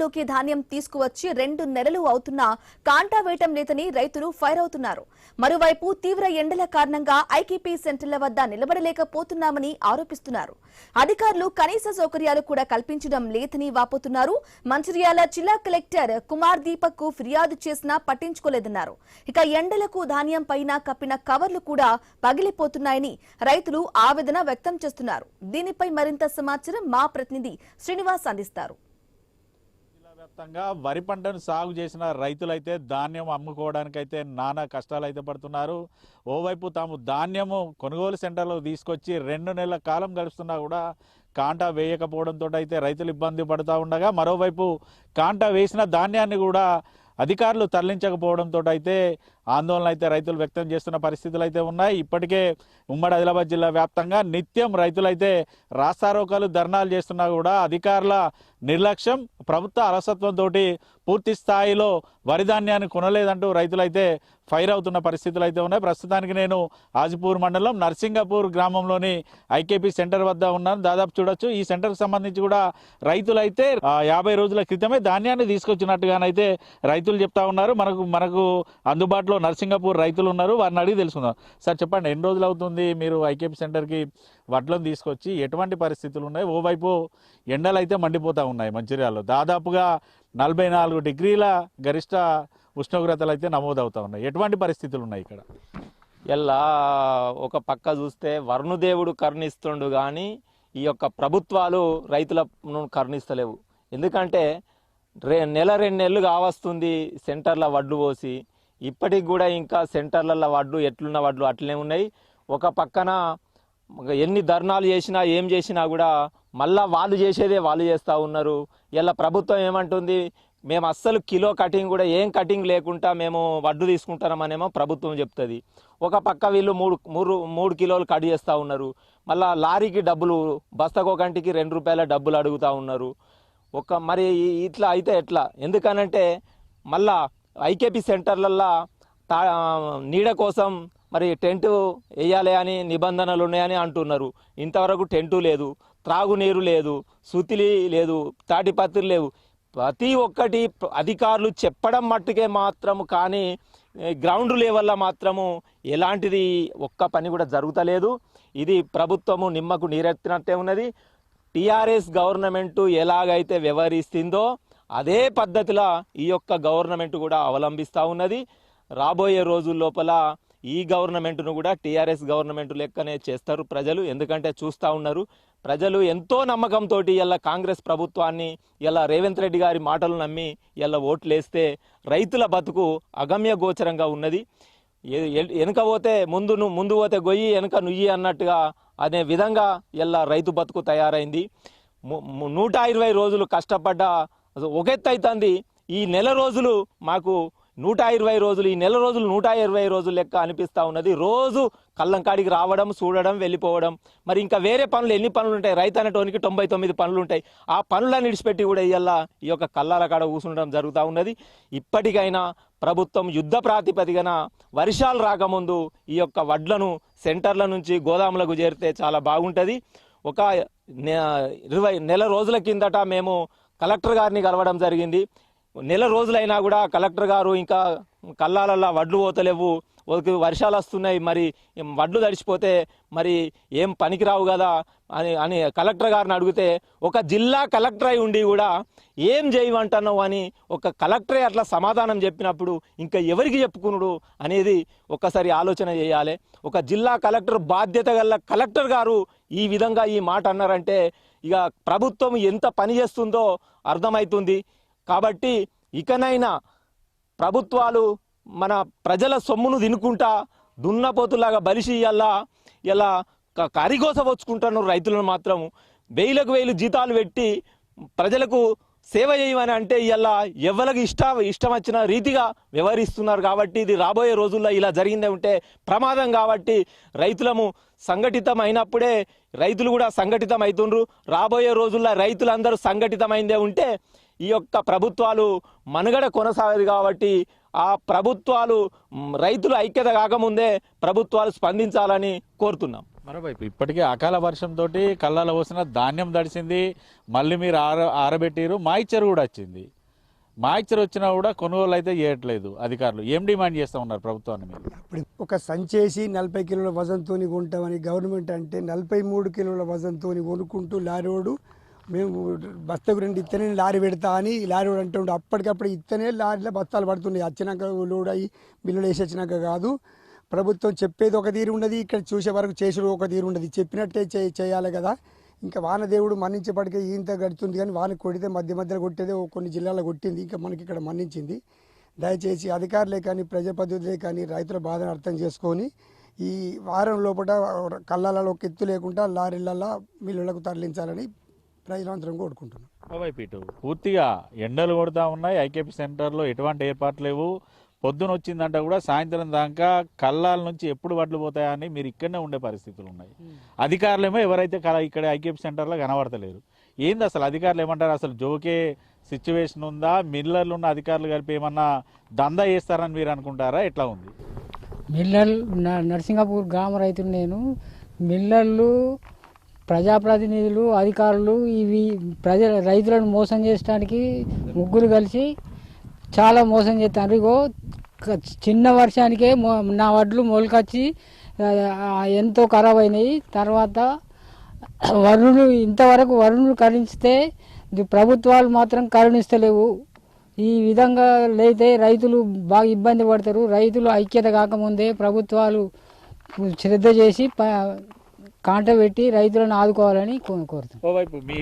లోకి ధాన్యం తీసుకువచ్చి 2 నెలలు అవుతున్నా కాంటా వేయటం లేదని రైతులు ఫైర్ అవుతున్నారు. మరోవైపు తీవ్ర ఎండల కారణంగా ఐకేపీ సెంటర్ల వద్ద నిలబడలేకపోతున్నామని ఆరోపిస్తున్నారు. అధికారులు కనీస సౌకర్యాలు కూడా కల్పించడం లేదని వాపోతున్నారు. మంచిర్యాల జిల్లా కలెక్టర్ కుమార్ దీపక్ కు ఫిర్యాదు చేసినా పట్టించుకోలేదన్నారు. ఇక ఎండలకు ధాన్యం పైన కప్పిన కవర్లు కూడా పగిలిపోతున్నాయని రైతులు ఆవేదన వ్యక్తం చేస్తున్నారు. దీనిపై మరింత సమాచారం మా ప్రతినిధి శ్రీనివాస్ అందిస్తారు. వ్యాప్తంగా వరి పంటను సాగు చేసిన రైతులైతే ధాన్యం అమ్ముకోవడానికైతే నానా కష్టాలు అయితే పడుతున్నారు. ఓవైపు తాము ధాన్యము కొనుగోలు సెంటర్లో తీసుకొచ్చి 2 నెలల కాలం గడుస్తున్నా కూడా కాంటా వేయకపోవడంతో అయితే రైతులు ఇబ్బంది పడుతూ ఉండగా, మరోవైపు కాంటా వేసిన ధాన్యాన్ని కూడా అధికారులు తరలించకపోవడంతో అయితే ఆందోళన అయితే రైతులు వ్యక్తం చేస్తున్న పరిస్థితులు అయితే ఉన్నాయి. ఇప్పటికే ఉమ్మడి ఆదిలాబాద్ జిల్లా వ్యాప్తంగా నిత్యం రైతులైతే రాస్తారోకాలు ధర్నాలు చేస్తున్నా కూడా అధికారుల నిర్లక్ష్యం, ప్రభుత్వ అలసత్వంతో పూర్తి స్థాయిలో వరి ధాన్యాన్ని కొనలేదంటూ రైతులైతే ఫైర్ అవుతున్న పరిస్థితులు అయితే ఉన్నాయి. ప్రస్తుతానికి నేను ఆజిపూర్ మండలం నర్సింగపూర్ గ్రామంలోని ఐకేపీ సెంటర్ వద్ద ఉన్నాను. దాదాపు చూడొచ్చు, ఈ సెంటర్కి సంబంధించి కూడా రైతులైతే 50 రోజుల క్రితమే ధాన్యాన్ని తీసుకొచ్చినట్టుగానైతే రైతులు చెప్తా ఉన్నారు. మనకు అందుబాటులో నర్సింగపూర్ రైతులు ఉన్నారు, వారిని అడిగి తెలుసుకుందాం. సార్ చెప్పండి, ఎన్ని రోజులు అవుతుంది మీరు ఐకేపీ సెంటర్కి వడ్లను తీసుకొచ్చి? ఎటువంటి పరిస్థితులు ఉన్నాయి? ఓవైపు ఎండలు అయితే మండిపోతూ ఉన్నాయి. మంచిర్యాలలో దాదాపుగా 44 డిగ్రీల గరిష్ట ఉష్ణోగ్రతలు అయితే నమోదవుతూ ఉన్నాయి. ఎటువంటి పరిస్థితులు ఉన్నాయి ఇక్కడ? ఇలా ఒక పక్క చూస్తే వరుణదేవుడు కరుణిస్తుండు కానీ ఈ యొక్క ప్రభుత్వాలు రైతులను కరుణిస్తలేవు. ఎందుకంటే నెల 2 నెలలు కావస్తుంది సెంటర్ల వడ్లు పోసి, ఇప్పటికి కూడా ఇంకా సెంటర్ల వడ్లు ఎట్లున్న వడ్లు అట్లనే ఉన్నాయి. ఒక పక్కన ఎన్ని ధర్నాలు చేసినా ఏం చేసినా కూడా మళ్ళా వాళ్ళు చేసేదే వాళ్ళు చేస్తూ ఉన్నారు. ఇలా ప్రభుత్వం ఏమంటుంది, మేము అస్సలు కిలో కటింగ్ కూడా ఏం కటింగ్ లేకుండా మేము వడ్డు తీసుకుంటామనేమో ప్రభుత్వం చెప్తుంది. ఒక పక్క వీళ్ళు మూడు కిలోలు కట్ చేస్తూ ఉన్నారు. మళ్ళీ లారీకి డబ్బులు, బస్తకో గంటికి 2 రూపాయల డబ్బులు అడుగుతూ ఉన్నారు. మరి ఇట్లా అయితే ఎట్లా? ఎందుకనంటే మళ్ళా ఐకేపీ సెంటర్లల్లో నీడ కోసం మరి టెంట్ వేయాలి అని నిబంధనలు ఉన్నాయని అంటున్నారు. ఇంతవరకు టెంటు లేదు, త్రాగునీరు లేదు, సుతిలి లేదు, తాటిపత్రి లేవు. ప్రతి ఒక్కటి అధికారులు చెప్పడం మట్టుకే మాత్రము, కానీ గ్రౌండ్ లెవెల్లో మాత్రము ఎలాంటిది ఒక్క పని కూడా జరుగుతలేదు. ఇది ప్రభుత్వము నిమ్మకు నీరెత్తినట్టే ఉన్నది. టీఆర్ఎస్ గవర్నమెంటు ఎలాగైతే వ్యవహరిస్తుందో అదే పద్ధతిలో ఈ యొక్క గవర్నమెంట్ కూడా అవలంబిస్తూ ఉన్నది. రాబోయే రోజుల లోపల ఈ గవర్నమెంట్ను కూడా టీఆర్ఎస్ గవర్నమెంట్ లెక్కనే చేస్తారు ప్రజలు. ఎందుకంటే చూస్తూ ఉన్నారు, ప్రజలు ఎంతో నమ్మకంతో ఇలా కాంగ్రెస్ ప్రభుత్వాన్ని, ఇలా రేవంత్ రెడ్డి గారి మాటలు నమ్మి ఇలా ఓట్లేస్తే రైతుల బతుకు అగమ్య గోచరంగా ఉన్నది. వెనుక పోతే ముందు పోతే గొయ్యి, వెనుక నుయ్యి అన్నట్టుగా అనే విధంగా ఇలా రైతు బతుకు తయారైంది. 120 రోజులు కష్టపడ్డ ఒక ఎత్తు అవుతుంది. ఈ నెల రోజులు మాకు 120 రోజులు, ఈ నెల రోజులు 120 రోజులు లెక్క అనిపిస్తూ ఉన్నది. రోజు కళ్ళంకాడికి రావడం, చూడడం, వెళ్ళిపోవడం. మరి ఇంకా వేరే పనులు ఎన్ని పనులు ఉంటాయి? రైతు అనేటోనికి 99 పనులు ఉంటాయి. ఆ పనులను విడిచిపెట్టి కూడా ఇవాళ ఈ యొక్క కళ్ళాల కాడ కూర్చుండడం జరుగుతూ ఉన్నది. ఇప్పటికైనా ప్రభుత్వం యుద్ధ ప్రాతిపదికన వర్షాలు రాకముందు ఈ యొక్క వడ్లను సెంటర్ల నుంచి గోదాములకు చేరితే చాలా బాగుంటుంది. ఒక 20 నెల రోజుల కిందట మేము కలెక్టర్ గారిని కలవడం జరిగింది. నెల రోజులైనా కూడా కలెక్టర్ గారు ఇంకా కల్లాలల్లా వడ్లు పోతలేవు, వర్షాలు వస్తున్నాయి, మరి వడ్లు తడిచిపోతే మరి ఏం పనికిరావు కదా అని కలెక్టర్ గారిని అడిగితే, ఒక జిల్లా కలెక్టర్ అయి ఉండి కూడా ఏం చేయమంటున్నావు అని ఒక కలెక్టరే అట్లా సమాధానం చెప్పినప్పుడు ఇంకా ఎవరికి చెప్పుకునుడు అనేది ఒక్కసారి ఆలోచన చేయాలి. ఒక జిల్లా కలెక్టర్, బాధ్యత గల కలెక్టర్ గారు ఈ విధంగా ఈ మాట అన్నారంటే ఇక ప్రభుత్వం ఎంత పని చేస్తుందో అర్థమవుతుంది. కాబట్టి ఇకనైనా ప్రభుత్వాలు మన ప్రజల సొమ్మును తినుకుంటా దున్నపోతులాగా బలిసి ఇలా కరిగోస వచ్చుకుంటున్నారు. రైతులను మాత్రం 1000 జీతాలు పెట్టి ప్రజలకు సేవ చేయమని అంటే ఇలా ఎవరికి ఇష్టం వచ్చిన రీతిగా వ్యవహరిస్తున్నారు. కాబట్టి ఇది రాబోయే రోజుల్లో ఇలా జరిగిందే ఉంటే ప్రమాదం. కాబట్టి రైతులము సంఘటితమైనప్పుడే రైతులు కూడా సంఘటితం అవుతుండ్రు. రాబోయే రోజుల్లో రైతులందరూ సంఘటితమైందే ఉంటే ఈ యొక్క ప్రభుత్వాలు మనుగడ కొనసాగదు. కాబట్టి ఆ ప్రభుత్వాలు రైతులు ఐక్యత కాకముందే ప్రభుత్వాలు స్పందించాలని కోరుతున్నాం. మరోవైపు ఇప్పటికే అకాల వర్షంతో కళ్ళాల పోసిన ధాన్యం తడిసింది, మళ్ళీ మీరు ఆరబెట్టిరు, మాయిచ్చర్ కూడా వచ్చింది. మాయిచ్చర్ వచ్చినా కూడా కొనుగోలు అయితే చేయట్లేదు అధికారులు. ఏం డిమాండ్ చేస్తూ ఉన్నారు ప్రభుత్వాన్ని మీరు? ఇప్పుడు ఒక సంచేసి 40 కిలోల వజన్తో కొంటామని గవర్నమెంట్ అంటే 43 కిలోల వజన్తో కొనుక్కుంటూ లారీవాడు మేము బస్తకు 2 ఇత్తనే లారీ పెడతా అని లారీవాడు అంటుండే. అప్పటికప్పుడు ఇత్తనే లారీలో బస్తాలు పడుతున్నాయి. వచ్చినాక లోడ్ అయ్యి బిల్లులు వేసి వచ్చినాక కాదు. ప్రభుత్వం చెప్పేది ఒక తీరు ఉన్నది, ఇక్కడ చూసే వరకు చేసేది ఒక తీరు ఉన్నది. చెప్పినట్టే చేయాలి కదా. ఇంకా వానదేవుడు మన్నించేపటికే ఇంత గడుతుంది, కానీ వాన కొడితే మధ్య మధ్యలో కొట్టేదే కొన్ని జిల్లాలో కొట్టింది. ఇంకా మనకి ఇక్కడ మన్నించింది. దయచేసి అధికారులే కానీ ప్రజాప్రతినిధులే కానీ రైతుల బాధను అర్థం చేసుకొని ఈ వారం లోపల కళ్ళాలలో ఎత్తు లేకుండా లారీలలో మిల్లులకు తరలించాలని ప్రజలందరం కోరుకుంటున్నాం. మరోవైపు ఇటు పూర్తిగా ఎండలు కొడుతూ ఉన్నాయి. ఐకేపీ సెంటర్లో ఎటువంటి ఏర్పాట్లు లేవు. పొద్దున వచ్చిందంటే కూడా సాయంత్రం దాకా కళ్ళాల నుంచి ఎప్పుడు వడ్లు పోతాయని మీరు ఇక్కడనే ఉండే పరిస్థితులు ఉన్నాయి. అధికారులేమో ఎవరైతే ఇక్కడ ఐకేపీ సెంటర్లో కనబడతలేరు. ఏంది అసలు అధికారులు ఏమంటారు? అసలు జోకే సిచ్యువేషన్ ఉందా? మిల్లర్లు ఉన్న అధికారులు కలిపి ఏమన్నా దందా చేస్తారని మీరు అనుకుంటారా? ఎట్లా ఉంది? మిల్లర్లు నర్సింగాపూర్ గ్రామ రైతులు నేను. మిల్లర్లు, ప్రజాప్రతినిధులు, అధికారులు ఇవి రైతులను మోసం చేయడానికి ముగ్గురు కలిసి చాలా మోసం చేస్తారు. ఇగో చిన్న వర్షానికే నా వడ్లు మొలకొచ్చి ఎంతో ఖరాబ్ అయినాయి. తర్వాత వరుణులు ఇంతవరకు వరుణులు కరుణిస్తే ప్రభుత్వాలు మాత్రం కరుణిస్తలేవు. ఈ విధంగా అయితే రైతులు బాగా ఇబ్బంది పడతారు. రైతులు ఐక్యత కాకముందే ప్రభుత్వాలు శ్రద్ధ చేసి కాంట పెట్టి రైతులను ఆదుకోవాలని కోరుతాం. ఓవైపు మీ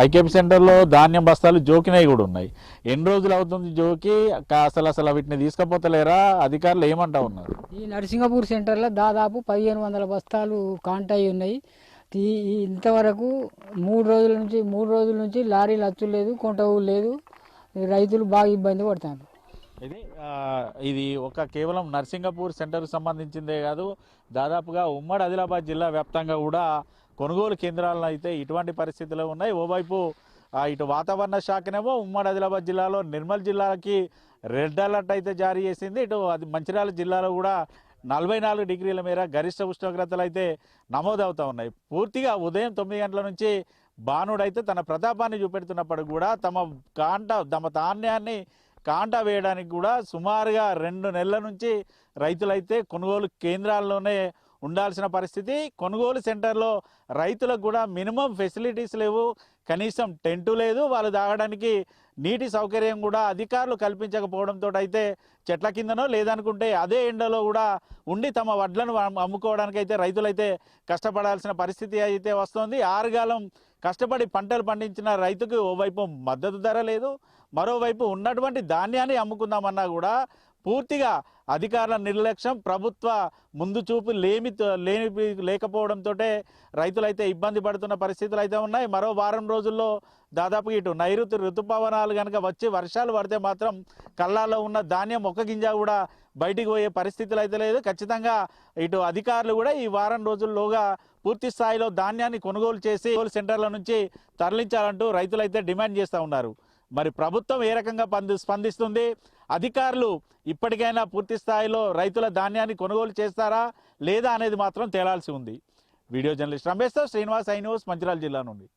ఐకేపీ సెంటర్లో ధాన్యం బస్తాలు జోకినవి కూడా ఉన్నాయి. ఎన్ని రోజులు అవుతుంది జోకి? అసలు వీటిని తీసుకపోతలేరా? అధికారులు ఏమంటా ఉన్నారు? ఈ నర్సింగపూర్ సెంటర్లో దాదాపు 1500 బస్తాలు కాంట అయి ఉన్నాయి. ఇంతవరకు 3 రోజుల నుంచి లారీలు వచ్చలేదు, కొంటవు లేదు. రైతులు బాగా ఇబ్బంది పడతారు. ఇది కేవలం నర్సింగపూర్ సెంటర్కి సంబంధించిందే కాదు, దాదాపుగా ఉమ్మడి ఆదిలాబాద్ జిల్లా వ్యాప్తంగా కూడా కొనుగోలు కేంద్రాలను అయితే ఇటువంటి పరిస్థితులు ఉన్నాయి. ఓవైపు ఇటు వాతావరణ శాఖనేమో ఉమ్మడి ఆదిలాబాద్ జిల్లాలో నిర్మల్ జిల్లాకి రెడ్ అలర్ట్ అయితే జారీ చేసింది. ఇటు మంచిర్యాల జిల్లాలో కూడా 44 డిగ్రీల మేర గరిష్ట ఉష్ణోగ్రతలు అయితే నమోదవుతూ ఉన్నాయి. పూర్తిగా ఉదయం 9 గంటల నుంచి బాణుడు అయితే తన ప్రతాపాన్ని చూపెడుతున్నప్పటికి కూడా తమ ధాన్యాన్ని కాంటా వేయడానికి కూడా సుమారుగా 2 నెలల నుంచి రైతులైతే కొనుగోలు కేంద్రాల్లోనే ఉండాల్సిన పరిస్థితి. కొనుగోలు సెంటర్లో రైతులకు కూడా మినిమం ఫెసిలిటీస్ లేవు, కనీసం టెంటు లేదు, వాళ్ళు తాగడానికి నీటి సౌకర్యం కూడా అధికారులు కల్పించకపోవడంతో అయితే చెట్ల కిందనో లేదనుకుంటే అదే ఎండలో కూడా ఉండి తమ వడ్లను అమ్ముకోవడానికి అయితే రైతులైతే కష్టపడాల్సిన పరిస్థితి అయితే వస్తుంది. ఆరుగాలం కష్టపడి పంటలు పండించిన రైతుకు ఓవైపు మద్దతు ధర లేదు, మరోవైపు ఉన్నటువంటి ధాన్యాన్ని అమ్ముకుందామన్నా కూడా పూర్తిగా అధికారుల నిర్లక్ష్యం, ప్రభుత్వ ముందు చూపు లేకపోవడంతో రైతులైతే ఇబ్బంది పడుతున్న పరిస్థితులు అయితే ఉన్నాయి. మరో వారం రోజుల్లో దాదాపు ఇటు నైరుతి ఋతుపవనాలు కనుక వచ్చి వర్షాలు పడితే మాత్రం కళ్ళాల్లో ఉన్న ధాన్యం ఒక్క గింజ కూడా బయటికి పోయే పరిస్థితులు అయితే లేదు. ఖచ్చితంగా ఇటు అధికారులు కూడా ఈ వారం రోజుల్లోగా పూర్తి స్థాయిలో ధాన్యాన్ని కొనుగోలు చేసి సెంటర్ల నుంచి తరలించాలంటూ రైతులైతే డిమాండ్ చేస్తూ ఉన్నారు. మరి ప్రభుత్వం ఏ రకంగా స్పందిస్తుంది? అధికారులు ఇప్పటికైనా పూర్తి స్థాయిలో రైతుల ధాన్యాన్ని కొనుగోలు చేస్తారా లేదా అనేది మాత్రం తేలాల్సి ఉంది. వీడియో జర్నలిస్ట్ రమేష్తో శ్రీనివాస్, ఐ న్యూస్, మంచిర్యాల జిల్లా నుండి.